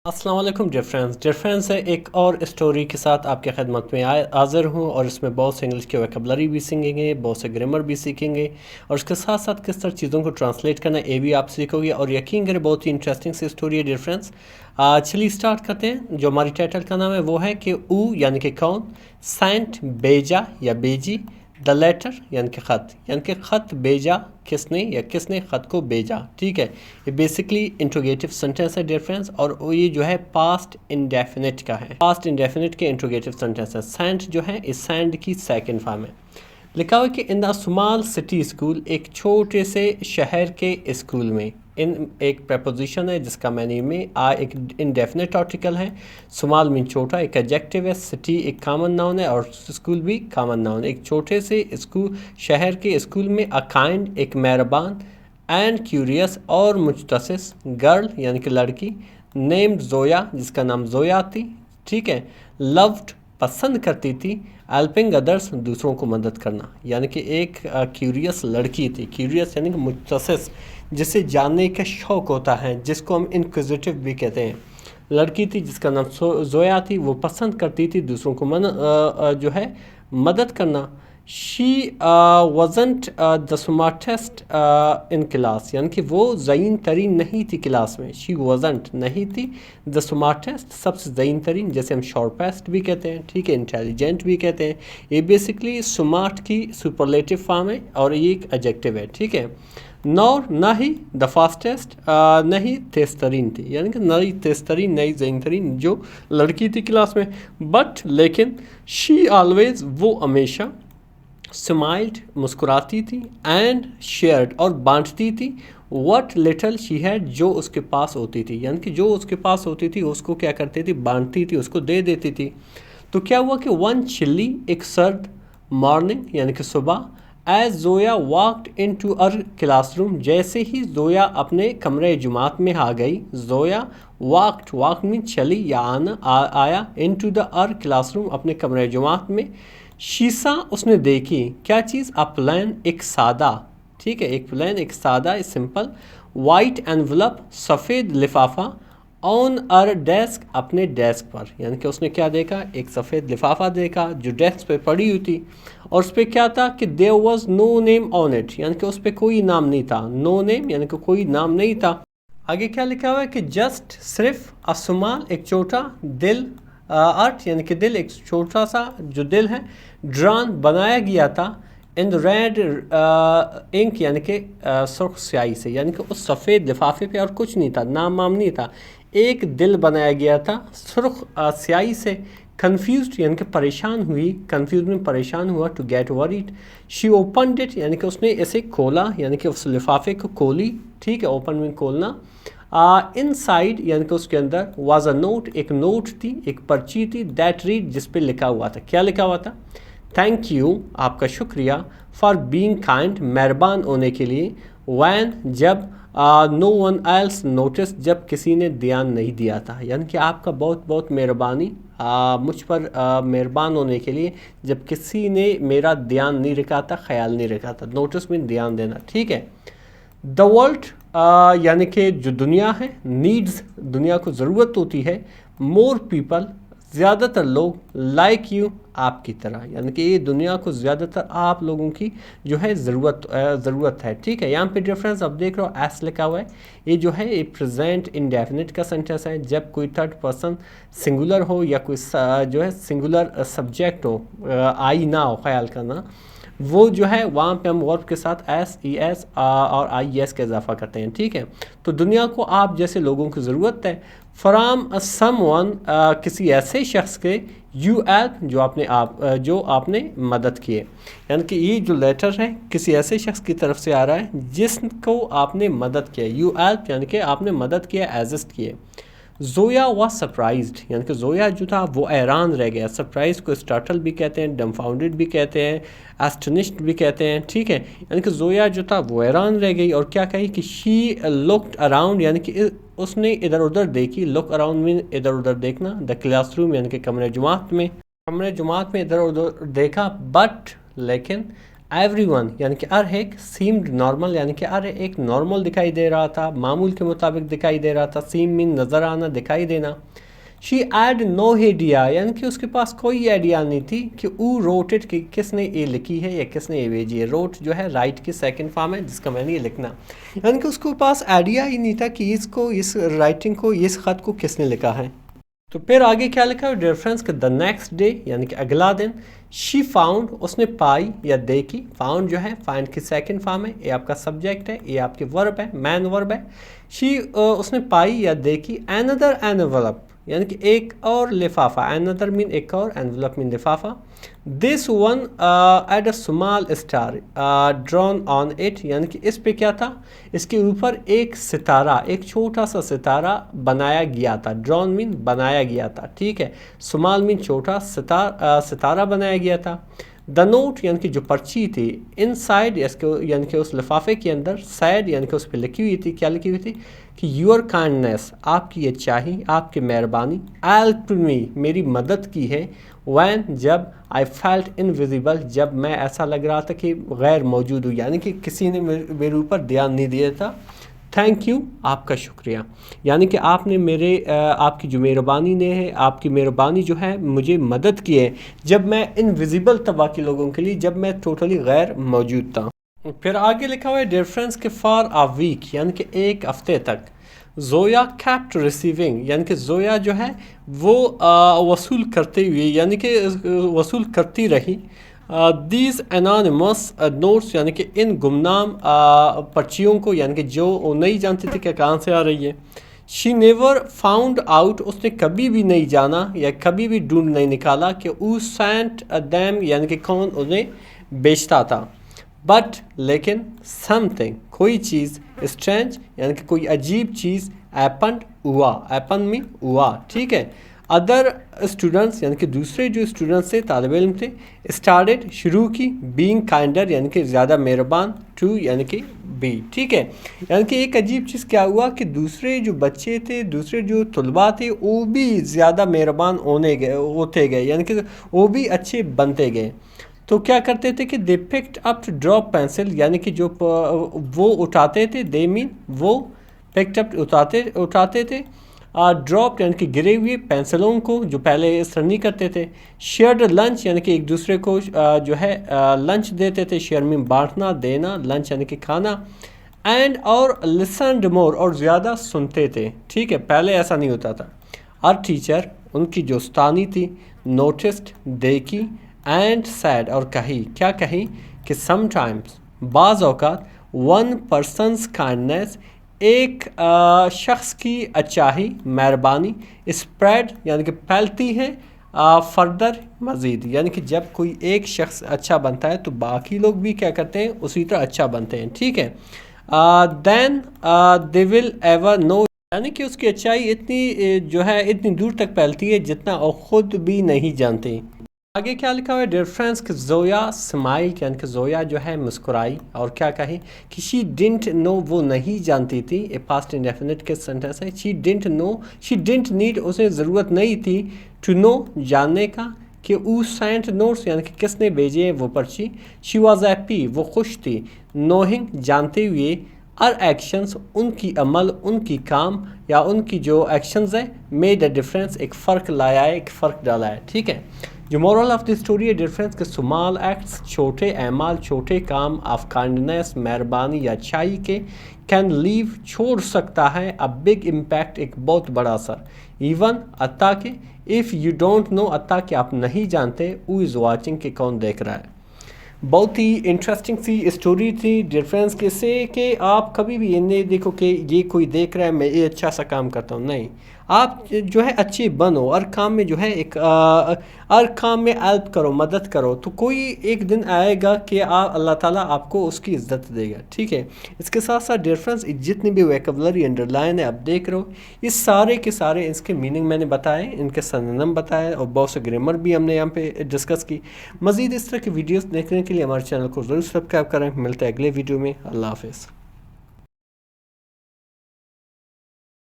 السلام علیکم dear friends سے ایک اور اسٹوری کے ساتھ آپ کی خدمت میں حاضر ہوں، اور اس میں بہت سے انگلش کے ویکیبلری بھی سیکھیں گے، بہت سے گرامر بھی سیکھیں گے، اور اس کے ساتھ ساتھ کس طرح چیزوں کو ٹرانسلیٹ کرنا یہ بھی آپ سیکھو گے، اور یقین کریں بہت ہی انٹرسٹنگ سی اسٹوری ہے ڈیئر فرینڈز۔ چلیے اسٹارٹ کرتے ہیں۔ جو ہماری ٹائٹل کا نام ہے وہ ہے کہ او یعنی کہ کون، سینٹ بھیجا یا بیجی، دا لیٹر یعنی کہ خط، یعنی کہ خط بھیجا کس نے یا کس نے خط کو بھیجا، ٹھیک ہے۔ یہ بیسکلی انٹروگیٹو سینٹینس ہے ڈیئر فرینڈز، اور یہ جو ہے پاسٹ انڈیفینٹ کا ہے، پاسٹ انڈیفینٹ کے انٹروگیٹو سینٹینس ہے۔ سینٹ جو ہے اس سینڈ کی سیکنڈ فارم ہے۔ لکھا ہوا کہ ان دا اسمال سٹی اسکول، ایک چھوٹے سے شہر کے اسکول میں، ان ایک پریپوزیشن ہے جس کا معنی میں ایک انڈیفینٹ آرٹیکل ہے۔ اسمال مین چھوٹا، ایک ایڈجیکٹیو ہے، سٹی ایک کامن ناؤن ہے، اور اسکول بھی کامن ناؤن ہے۔ ایک چھوٹے سے اسکول شہر کے اسکول میں اے کائنڈ ایک مہربان، اینڈ کیوریس اور متجسس گرل یعنی کہ لڑکی، نیمڈ زویا جس کا نام زویا تھی، ٹھیک ہے، لوڈ پسند کرتی تھی، ہیلپنگ ادرس دوسروں کو مدد کرنا، یعنی کہ ایک کیوریس لڑکی تھی۔ کیوریس یعنی کہ متجسس، جسے جاننے کا شوق ہوتا ہے، جس کو ہم انکوزیٹو بھی کہتے ہیں۔ لڑکی تھی جس کا نام زویا تھی، وہ پسند کرتی تھی دوسروں کو جو ہے مدد کرنا۔ شی وزنٹ دا سمارٹسٹ ان کلاس، یعنی کہ وہ ذہین ترین نہیں تھی کلاس میں۔ شی وزنٹ نہیں تھی، دا سمارٹسٹ سب سے ذہین ترین، جیسے ہم شارپیسٹ بھی کہتے ہیں، ٹھیک ہے، انٹیلیجنٹ بھی کہتے ہیں۔ یہ بیسکلی اسمارٹ کی سپرلیٹو فارم ہے، اور یہ ایک ایڈجیکٹیو ہے، ٹھیک ہے۔ نور نہ ہی، دا فاسٹسٹ نہیں تیز ترین تھی، یعنی کہ نئی تیز ترین، نئی ذہین ترین جو لڑکی تھی کلاس میں، بٹ لیکن شی آلویز وہ ہمیشہ، اسمائلڈ مسکراتی تھی، اینڈ شیئرڈ اور بانٹتی تھی، وٹ لٹل شی ہیڈ جو اس کے پاس ہوتی تھی، یعنی کہ جو اس کے پاس ہوتی تھی اس کو کیا کرتی تھی، بانٹتی تھی، اس کو دے دیتی تھی۔ تو کیا ہوا کہ ون چلی ایک سرد مارننگ یعنی کہ صبح، as Zoya walked in to our classroom, جیسے ہی زویا اپنے کمرے جماعت میں آ گئی، زویا واکڈ، واک میں چلی یا آیا، ان to the are class room اپنے کمرے جماعت میں، شیسا اس نے دیکھی، کیا چیز، ا پلین ایک سادہ، ٹھیک ہے، ایک پلین ایک سادہ سمپل، وائٹ انویلپ سفید لفافہ، آن ار ڈیسک اپنے ڈیسک پر، یعنی کہ اس نے کیا دیکھا، ایک سفید لفافہ دیکھا جو ڈیسک پہ پڑی ہوئی تھی، اور اس پہ کیا تھا کہ there was no name on it، یعنی کہ اس پہ کوئی نام نہیں تھا، no name یعنی کہ کوئی نام نہیں تھا۔ آگے کیا لکھا ہوا ہے کہ جسٹ صرف، اسمال ایک چھوٹا، دل ارتھ یعنی کہ دل، ایک چھوٹا سا جو دل ہے، ڈران بنایا گیا تھا، ان ریڈ انک یعنی کہ سرخ سیاہی سے، یعنی کہ اس سفید لفافے پہ اور کچھ نہیں تھا، نام نہیں تھا، ایک دل بنایا گیا تھا سرخ سیاہی سے۔ کنفیوزڈ یعنی کہ پریشان ہوئی، کنفیوز میں پریشان ہوا، to get worried. She opened it یعنی کہ اس نے اسے کھولا، یعنی کہ اس لفافے کو کھولی، ٹھیک ہے، اوپن میں کھولنا۔ ان سائڈ یعنی کہ اس کے اندر، واز اے نوٹ ایک نوٹ تھی، ایک پرچی تھی، دیٹ ریڈ جس پہ لکھا ہوا تھا، کیا لکھا ہوا تھا، تھینک یو آپ کا شکریہ، فار بینگ کائنڈ مہربان ہونے کے لیے، وین جب، نو ون ایلس نوٹس جب کسی نے دھیان نہیں دیا تھا، یعنی کہ آپ کا بہت بہت مہربانی مجھ پر مہربان ہونے کے لیے جب کسی نے میرا دھیان نہیں رکھا تھا، خیال نہیں رکھا تھا، نوٹس میں دھیان دینا، ٹھیک ہے۔ دا ورلڈ یعنی کہ جو دنیا ہے، نیڈز دنیا کو ضرورت ہوتی ہے، مور پیپل زیادہ تر لوگ، لائک یو آپ کی طرح، یعنی کہ یہ دنیا کو زیادہ تر آپ لوگوں کی جو ہے ضرورت ہے، ٹھیک ہے۔ یہاں پہ ڈفرینس اب دیکھ رہے ہو، ایس لکھا ہوا ہے، یہ جو ہے یہ پریزنٹ انڈیفینٹ کا سینٹینس ہے، جب کوئی تھرڈ پرسن سنگولر ہو یا کوئی جو ہے سنگولر سبجیکٹ ہو، آئی نہ ہو، خیال کرنا، وہ جو ہے وہاں پہ ہم ورب کے ساتھ ایس ای ایس اور آئی ایس کا اضافہ کرتے ہیں، ٹھیک ہے۔ تو دنیا کو آپ جیسے لوگوں کی ضرورت ہے، فرام سم ون کسی ایسے شخص کے، یو ہیلپ جو آپ نے مدد کیے، یعنی کہ یہ جو لیٹر ہے کسی ایسے شخص کی طرف سے آ رہا ہے جس کو آپ نے مدد کیا، یو ہیلپ یعنی کہ آپ نے مدد کیا، ایزسٹ کیے۔ زویا واز سرپرائزڈ یعنی کہ زویا جو تھا وہ حیران رہ گیا، سرپرائز کو اسٹارٹل بھی کہتے ہیں، ڈمفاؤنڈڈ بھی کہتے ہیں، ایسٹنشڈ بھی کہتے ہیں، ٹھیک ہے، یعنی کہ زویا جو تھا وہ حیران رہ گئی، اور کیا کہی کہ شی لکڈ اراؤنڈ یعنی کہ اس نے ادھر ادھر دیکھی، لک اراؤنڈ میں ادھر ادھر دیکھنا، دا کلاس روم یعنی کہ کمرے جماعت میں ادھر ادھر دیکھا، بٹ لیکن، ایوری ون یعنی کہ ہر ایک سیمڈ نارمل یعنی کہ ہر ایک نارمل دکھائی دے رہا تھا، معمول کے مطابق دکھائی دے رہا تھا. سیم مین نظر آنا، دکھائی دینا. شی ایڈ نو آئیڈیا یعنی کہ اس کے پاس کوئی آئیڈیا نہیں تھی کہ او روٹ اٹ کہ کس نے یہ لکھی ہے یا کس نے یہ بھیجی ہے. روٹ جو ہے رائٹ کی سیکنڈ فارم ہے جس کا میں نے یہ لکھنا، یعنی کہ اس کے پاس آئیڈیا ہی نہیں تھا کہ اس رائٹنگ کو، اس خط کو کس نے لکھا ہے. تو پھر آگے کیا لکھا ہے ریفرنس کہ دا نیکسٹ ڈے یعنی کہ اگلا دن. شی فاؤنڈ اس نے پائی یا دیکھی. فاؤنڈ جو ہے فائنڈ کی سیکنڈ فارم ہے، یہ آپ کا سبجیکٹ ہے، یہ آپ کے ورب ہے، مین ورب ہے. شی اس نے پائی یا دیکھی another envelope یعنی کہ ایک اور لفافہ. another مین ایک اور، envelope main لفافہ. this one had a small star drawn on it یعنی کہ اس پہ کیا تھا، اس کے اوپر ایک ستارہ، ایک چھوٹا سا ستارہ بنایا گیا تھا. drawn مین بنایا گیا تھا، ٹھیک ہے. small مین چھوٹا، ستارہ بنایا گیا تھا. دا نوٹ یعنی کہ جو پرچی تھی، ان سائڈ یعنی کہ اس لفافے کے اندر، سائڈ یعنی کہ اس پہ لکھی ہوئی تھی. کیا لکھی ہوئی تھی کہ یور کائنڈنیس آپ کی اچائی، آپ کی مہربانی، ہیلپ می میری مدد کی ہے، وین جب آئی فیلٹ انویزیبل جب میں ایسا لگ رہا تھا کہ غیر موجود ہوں، یعنی کہ کسی نے میرے اوپر دھیان نہیں دیا تھا. تھینک یو آپ کا شکریہ یعنی کہ آپ نے آپ کی جو مہربانی نے ہے، آپ کی مہربانی جو ہے مجھے مدد کی ہے جب میں انویزیبل تھا باقی لوگوں کے لیے، جب میں ٹوٹلی غیر موجود تھا. پھر آگے لکھا ہوا ہے ڈیفرنس کے فار آ ویک یعنی کہ ایک ہفتے تک. زویا کیپٹ ریسیونگ یعنی کہ زویا جو ہے وہ وصول کرتے ہوئے یعنی کہ وصول کرتی رہی. دیز انانیمس نوٹس یعنی کہ ان گمنام پرچیوں کو، یعنی کہ جو وہ نہیں جانتی تھی کہ کہاں سے آ رہی ہے. شی نیور فاؤنڈ آؤٹ اس نے کبھی بھی نہیں جانا یا کبھی بھی ڈھونڈ نہیں نکالا کہ او سینٹ دیم یعنی کہ کون انہیں بیچتا تھا. بٹ لیکن سم تھنگ کوئی چیز، اسٹرینج یعنی کہ کوئی عجیب چیز، ایپنڈ ہوا، ایپن میں ہوا، ٹھیک ہے. ادر اسٹوڈنٹس یعنی کہ دوسرے جو اسٹوڈنٹس تھے، طالب علم تھے، اسٹارٹڈ شروع کی، بینگ کائنڈر یعنی کہ زیادہ مہربان، ٹو یعنی کہ بی، ٹھیک ہے. یعنی کہ ایک عجیب چیز کیا ہوا کہ دوسرے جو بچے تھے، دوسرے جو طلباء تھے، وہ بھی زیادہ مہربان ہوتے گئے یعنی کہ وہ بھی اچھے بنتے گئے. تو کیا کرتے تھے کہ they picked up to drop pencil یعنی کہ جو وہ اٹھاتے تھے، دے مین وہ پکڈ اپ اٹھاتے تھے، ڈراپ یعنی کہ گرے ہوئے پینسلوں کو جو پہلے استعمال نہیں کرتے تھے. شیئرڈ لنچ یعنی کہ ایک دوسرے کو جو ہے لنچ دیتے تھے. شیئر میں بانٹنا، دینا، لنچ یعنی کہ کھانا. اینڈ اور لسنڈ مور اور زیادہ سنتے تھے، ٹھیک ہے. پہلے ایسا نہیں ہوتا تھا. ہر ٹیچر ان کی جو استانی تھی، نوٹسڈ دیکھی، اینڈ سیڈ اور کہی، کیا کہی کہ سم ٹائمز بعض اوقات، ون پرسنس کائنڈنیس ایک شخص کی اچائی، مہربانی، اسپریڈ یعنی کہ پھیلتی ہے، فردر مزید یعنی کہ جب کوئی ایک شخص اچھا بنتا ہے تو باقی لوگ بھی کیا کرتے ہیں، اسی طرح اچھا بنتے ہیں، ٹھیک ہے. دین دے ول ایور نو یعنی کہ اس کی اچائی اتنی جو ہے اتنی دور تک پھیلتی ہے جتنا وہ خود بھی نہیں جانتے. آگے کیا لکھا ہوا ہے ڈیفرنس کہ زویا اسمائل یعنی کہ زویا جو ہے مسکرائی اور کیا کہی کہ شی ڈنٹ نو وہ نہیں جانتی تھی. یہ پاسٹ انڈیفینٹ کے سینٹینس ہے. She didn't know, she didn't need اسے ضرورت نہیں تھی، ٹو نو جاننے کا، کہ او سینٹ نوٹس یعنی کہ کس نے بھیجے ہیں وہ پرچی. شی واز ہیپی وہ خوش تھی، نوہنگ جانتے ہوئے، ہر ایکشنز ان کی عمل، ان کی کام یا ان کی جو ایکشنز ہیں، میڈ اے ڈفرینس ایک فرق لایا ہے، ایک فرق ڈالا ہے، ٹھیک ہے. جو مورل آف دی اسٹوری ہے ڈفرینس کے سمال ایکٹس چھوٹے اعمال، چھوٹے کام، آف کائنڈنیس مہربانی یا اچھائی کے، کین لیو چھوڑ سکتا ہے، ا بگ امپیکٹ ایک بہت بڑا اثر، ایون حتیٰ کہ اف یو ڈونٹ نو حتیٰ کہ آپ نہیں جانتے ہو از واچنگ کہ کون دیکھ رہا ہے. بہت ہی انٹرسٹنگ سی اسٹوری تھی ڈفرینس کے سے کہ آپ کبھی بھی یہ نہیں دیکھو کہ یہ کوئی دیکھ رہا ہے میں یہ اچھا سا کام کرتا ہوں، نہیں، آپ جو ہے اچھے بنو، ہر کام میں جو ہے ایک ہر کام میں ہیلپ کرو، مدد کرو، تو کوئی ایک دن آئے گا کہ اللہ تعالیٰ آپ کو اس کی عزت دے گا، ٹھیک ہے. اس کے ساتھ ساتھ ڈفرینس جتنی بھی ویکیبلری انڈر لائن ہے آپ دیکھ رہے ہو، یہ سارے کے سارے اس کے میننگ میں نے بتائے، ان کے سنونم بتائے اور بہت سے گرامر بھی ہم نے یہاں پہ ڈسکس کی. مزید اس طرح کی ویڈیوز دیکھنے کے لیے ہمارے چینل کو ضرور سبسکرائب کریں. ملتے ہیں اگلے ویڈیو میں. اللہ حافظ.